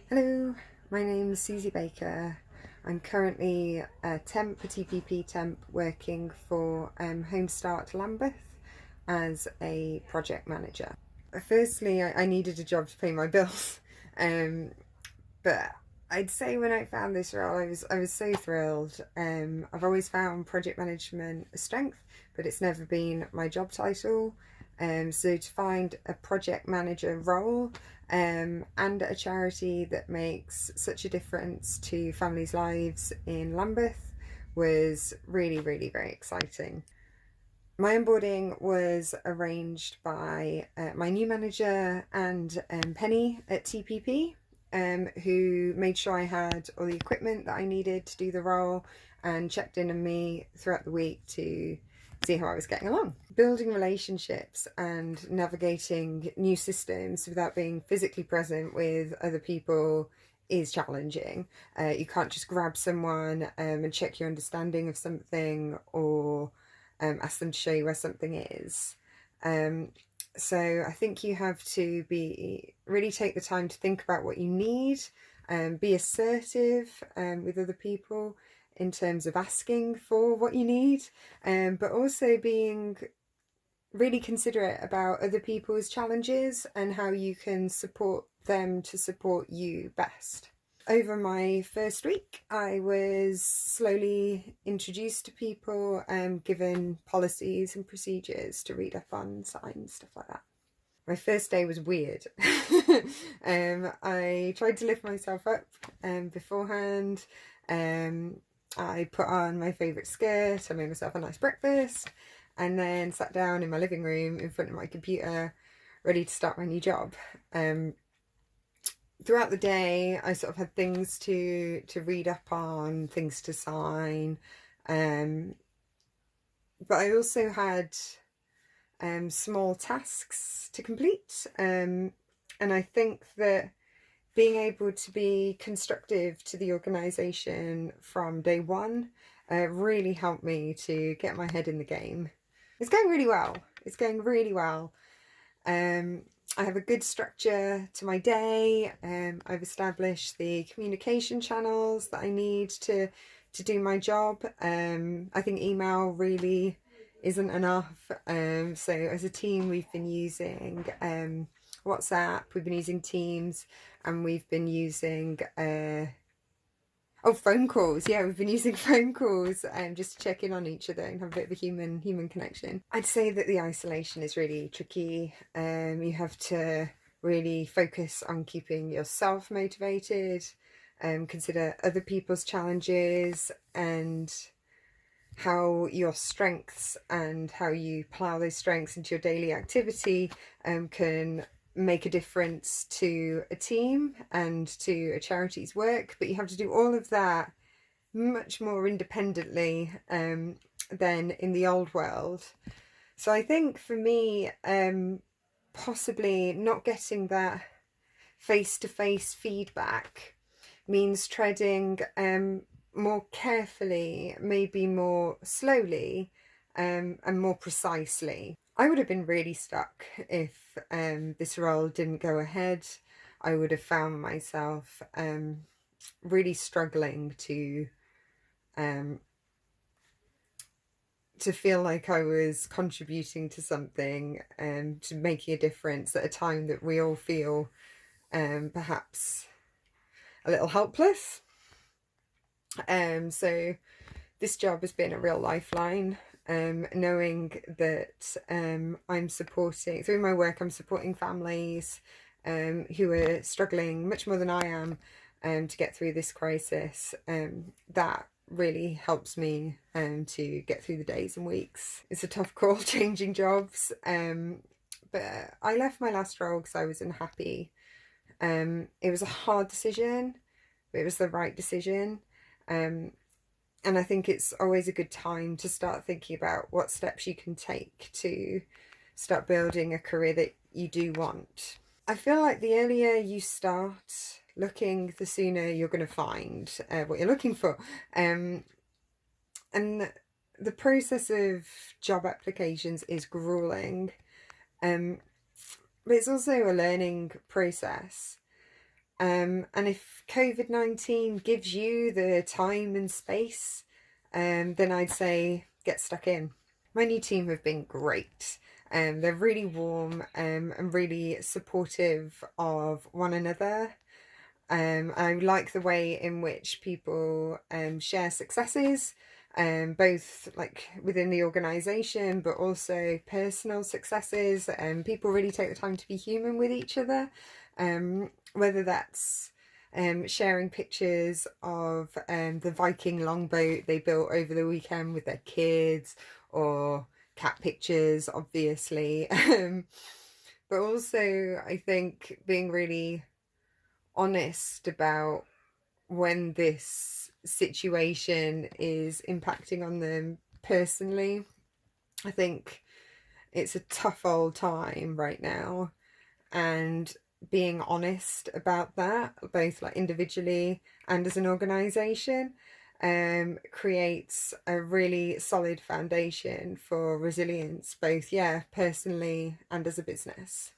Hello, my name is Susie Baker. I'm currently a temp, a TPP temp, working for Home Start Lambeth as a project manager. Firstly, I needed a job to pay my bills, but I'd say when I found this role, I was so thrilled. I've always found project management a strength, but it's never been my job title. So to find a project manager role and a charity that makes such a difference to families' lives in Lambeth was really, really very exciting. My onboarding was arranged by my new manager and Penny at TPP, who made sure I had all the equipment that I needed to do the role and checked in on me throughout the week to see how I was getting along. Building relationships and navigating new systems without being physically present with other people is challenging. You can't just grab someone and check your understanding of something or ask them to show you where something is. So I think you have to really take the time to think about what you need, be assertive with other people in terms of asking for what you need, but also being really considerate about other people's challenges and how you can support them to support you best. Over my first week, I was slowly introduced to people, given policies and procedures to read up on, signs, stuff like that. My first day was weird. I tried to lift myself up beforehand. I put on my favourite skirt, I made myself a nice breakfast, and then sat down in my living room in front of my computer, ready to start my new job. Throughout the day, I sort of had things to read up on, things to sign, but I also had small tasks to complete, and I think that being able to be constructive to the organisation from day one really helped me to get my head in the game. It's going really well. It's going really well. I have a good structure to my day. I've established the communication channels that I need to do my job. I think email really isn't enough. So as a team, we've been using WhatsApp, we've been using Teams, and we've been using phone calls. Yeah, we've been using phone calls just to check in on each other and have a bit of a human connection. I'd say that the isolation is really tricky. You have to really focus on keeping yourself motivated, consider other people's challenges and how your strengths and how you plough those strengths into your daily activity can make a difference to a team and to a charity's work, but you have to do all of that much more independently than in the old world. So I think for me, possibly not getting that face-to-face feedback means treading more carefully, maybe more slowly, and more precisely. I would have been really stuck if this role didn't go ahead. I would have found myself really struggling to feel like I was contributing to something and to making a difference at a time that we all feel perhaps a little helpless. So this job has been a real lifeline. Knowing that I'm supporting, through my work, I'm supporting families who are struggling much more than I am to get through this crisis. That really helps me to get through the days and weeks. It's a tough call changing jobs, but I left my last role because I was unhappy. It was a hard decision, but it was the right decision. And I think it's always a good time to start thinking about what steps you can take to start building a career that you do want. I feel like the earlier you start looking, the sooner you're going to find what you're looking for. And the process of job applications is grueling, but it's also a learning process. And if COVID-19 gives you the time and space, then I'd say get stuck in. My new team have been great. They're really warm and really supportive of one another. I like the way in which people share successes, both like within the organisation, but also personal successes. People really take the time to be human with each other, whether that's sharing pictures of the Viking longboat they built over the weekend with their kids, or cat pictures, obviously. But also, I think being really honest about when this situation is impacting on them personally. I think it's a tough old time right now, and being honest about that, both like individually and as an organisation, creates a really solid foundation for resilience, both personally and as a business.